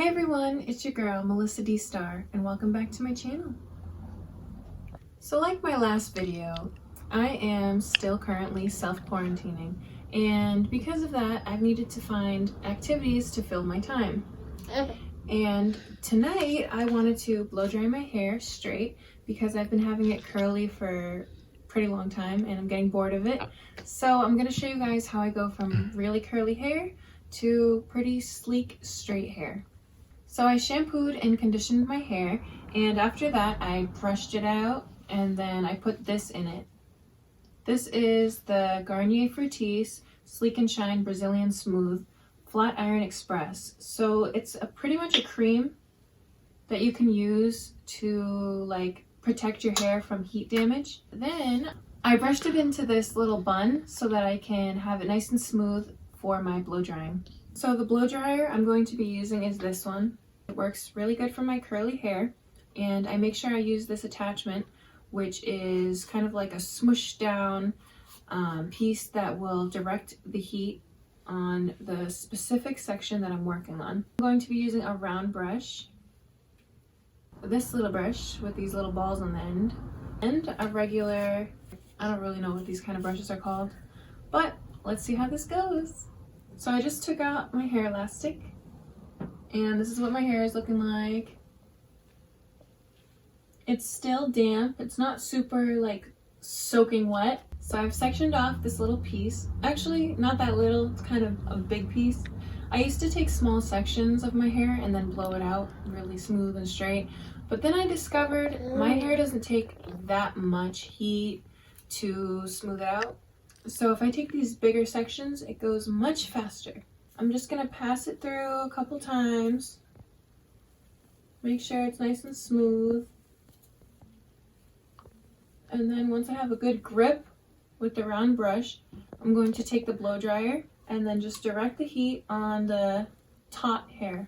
Hey everyone, it's your girl Melissa D Star and welcome back to my channel. So like my last video, I am still currently self-quarantining, and because of that I've needed to find activities to fill my time. And tonight I wanted to blow dry my hair straight because I've been having it curly for a pretty long time and I'm getting bored of it. So I'm going to show you guys how I go from really curly hair to pretty sleek straight hair. So I shampooed and conditioned my hair, and after that I brushed it out and then I put this in it. This is the Garnier Fructis Sleek and Shine Brazilian Smooth Flat Iron Express. So it's pretty much a cream that you can use to like protect your hair from heat damage. Then I brushed it into this little bun so that I can have it nice and smooth for my blow drying. So the blow dryer I'm going to be using is this one. It works really good for my curly hair, and I make sure I use this attachment, which is kind of like a smushed down piece that will direct the heat on the specific section that I'm working on. I'm going to be using a round brush, this little brush with these little balls on the end, and a regular, I don't really know what these kind of brushes are called, but let's see how this goes. So I just took out my hair elastic, and this is what my hair is looking like. It's still damp. It's not super like soaking wet. So I've sectioned off this little piece. Actually, not that little, it's kind of a big piece. I used to take small sections of my hair and then blow it out really smooth and straight. But then I discovered my hair doesn't take that much heat to smooth out. So if I take these bigger sections, it goes much faster. I'm just gonna pass it through a couple times. Make sure it's nice and smooth. And then once I have a good grip with the round brush, I'm going to take the blow dryer and then just direct the heat on the taut hair.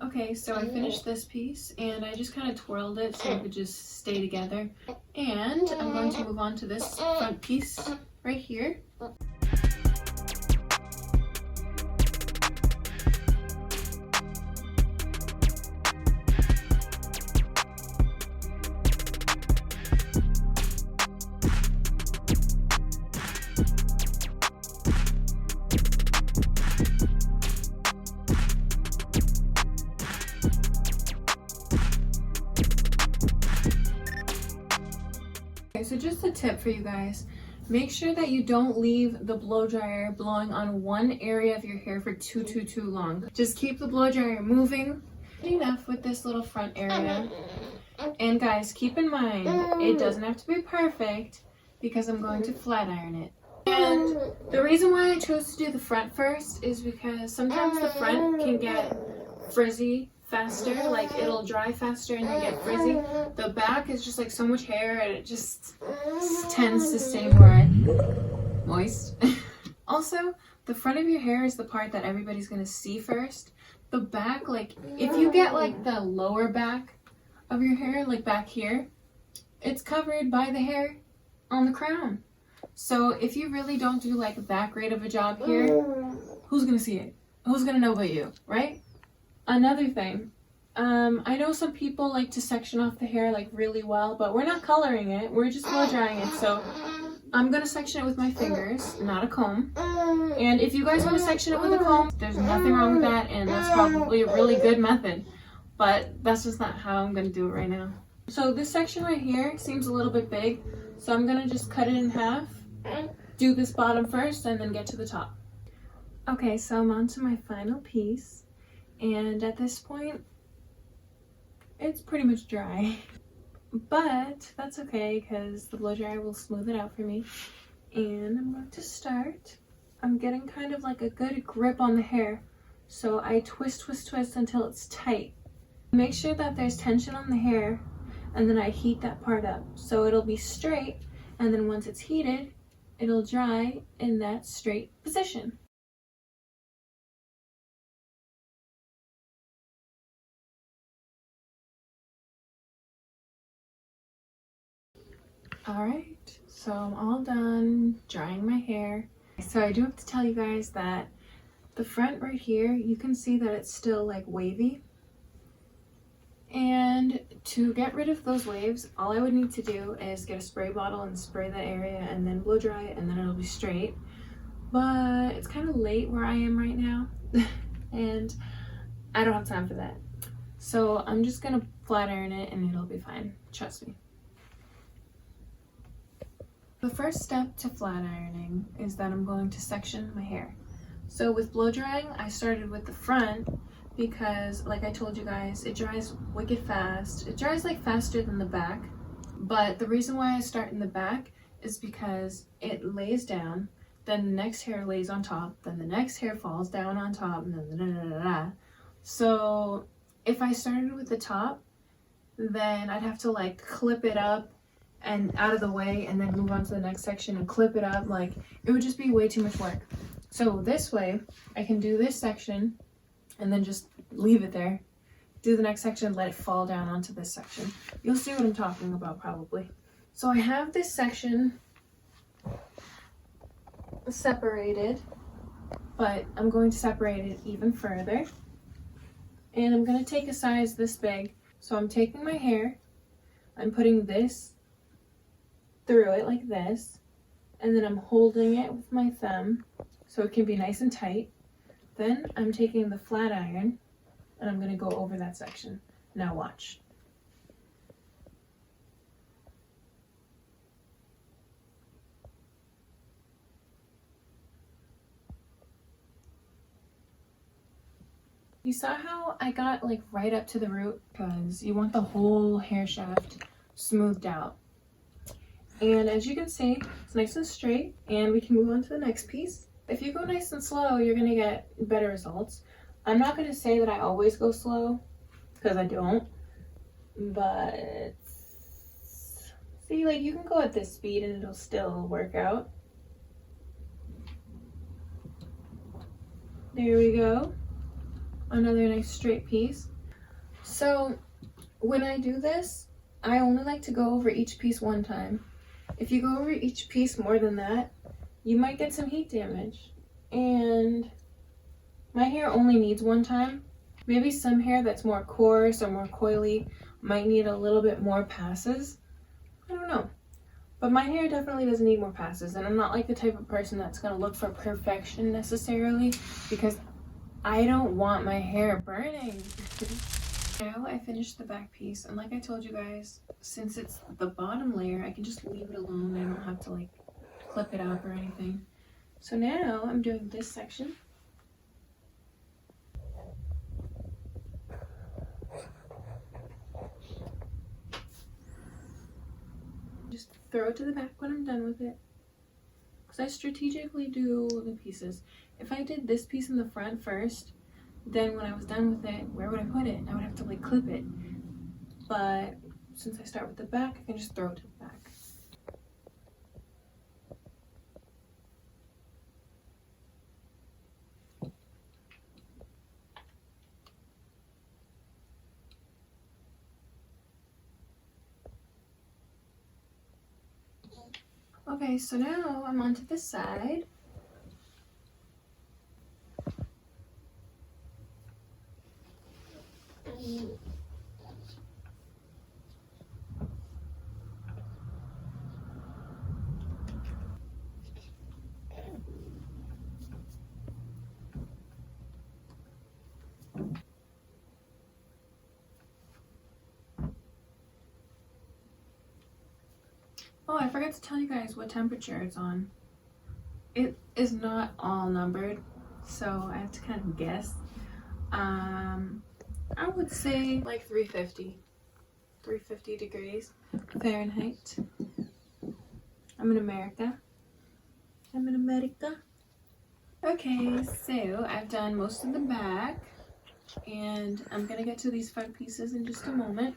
Okay, so I finished this piece and I just kind of twirled it so it could just stay together. And I'm going to move on to this front piece right here. So just a tip for you guys, make sure that you don't leave the blow dryer blowing on one area of your hair for too long. Just keep the blow dryer moving. Enough with this little front area. And guys, keep in mind, it doesn't have to be perfect because I'm going to flat iron it. And the reason why I chose to do the front first is because sometimes the front can get frizzy faster, like it'll dry faster and then get frizzy. The back is just like so much hair and it just tends to stay more moist. Also, the front of your hair is the part that everybody's gonna see first. The back, like if you get like the lower back of your hair, like back here, it's covered by the hair on the crown. So if you really don't do like that great of a job here, who's gonna see it? Who's gonna know but you, right? Another thing, I know some people like to section off the hair like really well, but we're not coloring it, we're just blow drying it. So I'm gonna section it with my fingers, not a comb. And if you guys want to section it with a comb, there's nothing wrong with that, and that's probably a really good method. But that's just not how I'm gonna do it right now. So this section right here seems a little bit big, so I'm gonna just cut it in half, do this bottom first, and then get to the top. Okay, so I'm on to my final piece. And at this point, it's pretty much dry. But that's okay because the blow dryer will smooth it out for me. And I'm going to start. I'm getting kind of like a good grip on the hair. So I twist until it's tight. Make sure that there's tension on the hair, and then I heat that part up so it'll be straight, and then once it's heated, it'll dry in that straight position. Alright, so I'm all done drying my hair. So I do have to tell you guys that the front right here, you can see that it's still like wavy. And to get rid of those waves, all I would need to do is get a spray bottle and spray that area and then blow dry it, and then it'll be straight. But it's kind of late where I am right now and I don't have time for that. So I'm just gonna flat iron it and it'll be fine, trust me. The first step to flat ironing is that I'm going to section my hair. So with blow drying, I started with the front because, like I told you guys, it dries wicked fast. It dries like faster than the back, but the reason why I start in the back is because it lays down, then the next hair lays on top, then the next hair falls down on top, and then da-da-da-da-da. So if I started with the top, then I'd have to like clip it up and out of the way and then move on to the next section and clip it up. Like, it would just be way too much work. So this way I can do this section and then just leave it there, do the next section, let it fall down onto this section. You'll see what I'm talking about probably. So I have this section separated, but I'm going to separate it even further, and I'm going to take a size this big. So I'm taking my hair, I'm putting this through it like this, and then I'm holding it with my thumb so it can be nice and tight. Then I'm taking the flat iron and I'm going to go over that section. Now watch. You saw how I got like right up to the root, because you want the whole hair shaft smoothed out. And as you can see, it's nice and straight, and we can move on to the next piece. If you go nice and slow, you're gonna get better results. I'm not gonna say that I always go slow, because I don't, but see, like, you can go at this speed and it'll still work out. There we go. Another nice straight piece. So when I do this, I only like to go over each piece one time. If you go over each piece more than that, you might get some heat damage. And my hair only needs one time. Maybe some hair that's more coarse or more coily might need a little bit more passes. I don't know. But my hair definitely doesn't need more passes, and I'm not like the type of person that's gonna look for perfection necessarily, because I don't want my hair burning. Now I finished the back piece, and like I told you guys, since it's the bottom layer, I can just leave it alone. I don't have to like clip it up or anything. So now I'm doing this section. Just throw it to the back when I'm done with it, because I strategically do the pieces. If I did this piece in the front first, then when I was done with it, where would I put it? I would have to like clip it. But since I start with the back, I can just throw it to the back. Okay, so now I'm onto this side. Oh, I forgot to tell you guys what temperature it's on. It is not all numbered, so I have to kind of guess. I would say like 350 degrees Fahrenheit. I'm in America. Okay, so I've done most of the back. And I'm gonna get to these front pieces in just a moment.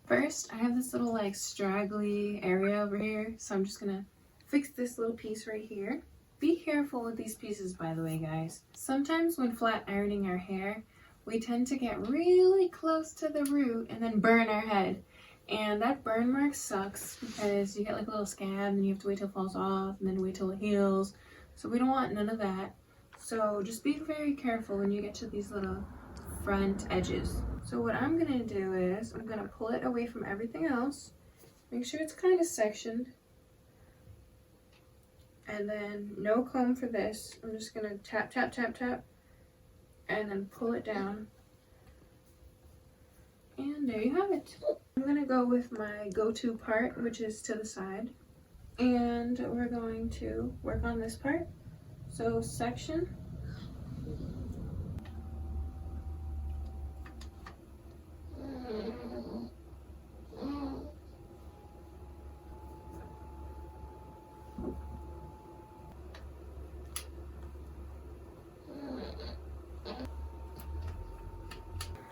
First, I have this little like straggly area over here, so I'm just gonna fix this little piece right here. Be careful with these pieces, by the way, guys. Sometimes when flat ironing our hair, we tend to get really close to the root and then burn our head. And that burn mark sucks because you get like a little scab and you have to wait till it falls off and then wait till it heals. So we don't want none of that. So just be very careful when you get to these little front edges. So what I'm gonna do is I'm gonna pull it away from everything else. Make sure it's kind of sectioned. And then no comb for this. I'm just gonna tap, tap, tap, tap, and then pull it down. And there you have it. I'm gonna go with my go-to part, which is to the side. And we're going to work on this part. So section.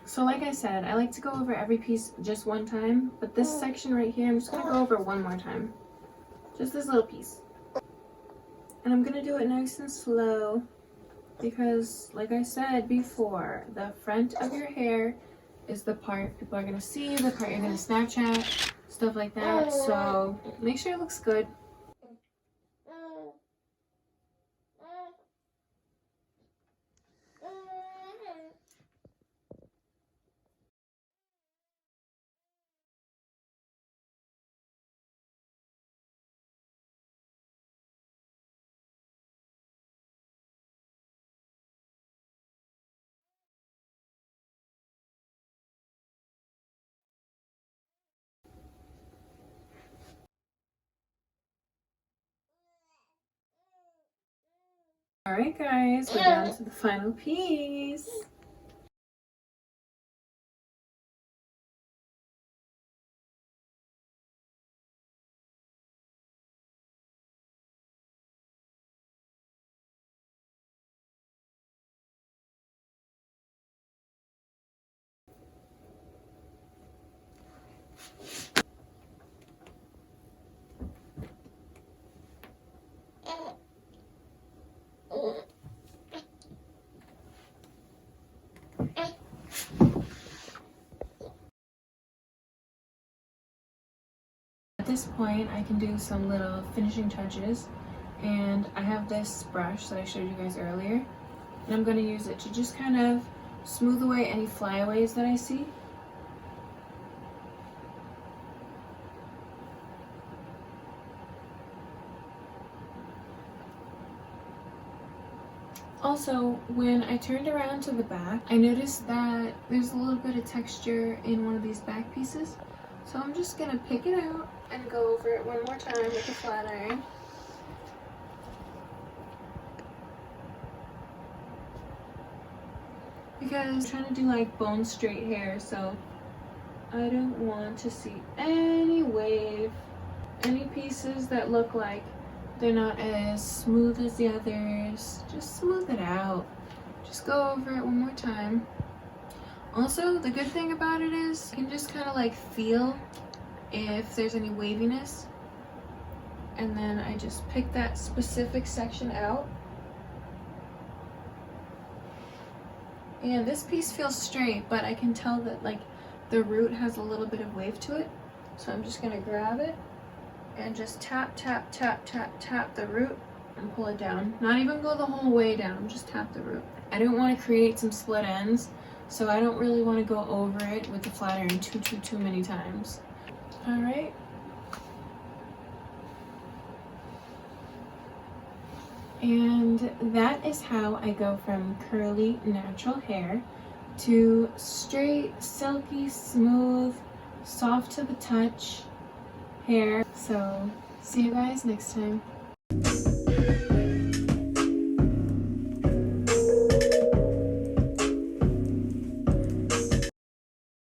So like I said, I like to go over every piece just one time, but this section right here, I'm just gonna go over one more time. Just this little piece. And I'm gonna do it nice and slow because like I said before, the front of your hair is the part people are gonna see, the part you're gonna Snapchat, stuff like that. So make sure it looks good. Alright guys, we're down to the final piece. At this point, I can do some little finishing touches, and I have this brush that I showed you guys earlier, and I'm going to use it to just kind of smooth away any flyaways that I see. Also, when I turned around to the back, I noticed that there's a little bit of texture in one of these back pieces. So I'm just gonna pick it out and go over it one more time with a flat iron. Because I'm trying to do like bone straight hair, so I don't want to see any wave, any pieces that look like they're not as smooth as the others. Just smooth it out. Just go over it one more time. Also, the good thing about it is you can just kind of like feel if there's any waviness. And then I just pick that specific section out. And this piece feels straight, but I can tell that like the root has a little bit of wave to it. So I'm just gonna grab it and just tap, tap, tap, tap, tap the root and pull it down. Not even go the whole way down, just tap the root. I don't want to create some split ends, so I don't really want to go over it with the flat iron too many times. Alright. And that is how I go from curly, natural hair to straight, silky, smooth, soft to the touch hair. So see you guys next time.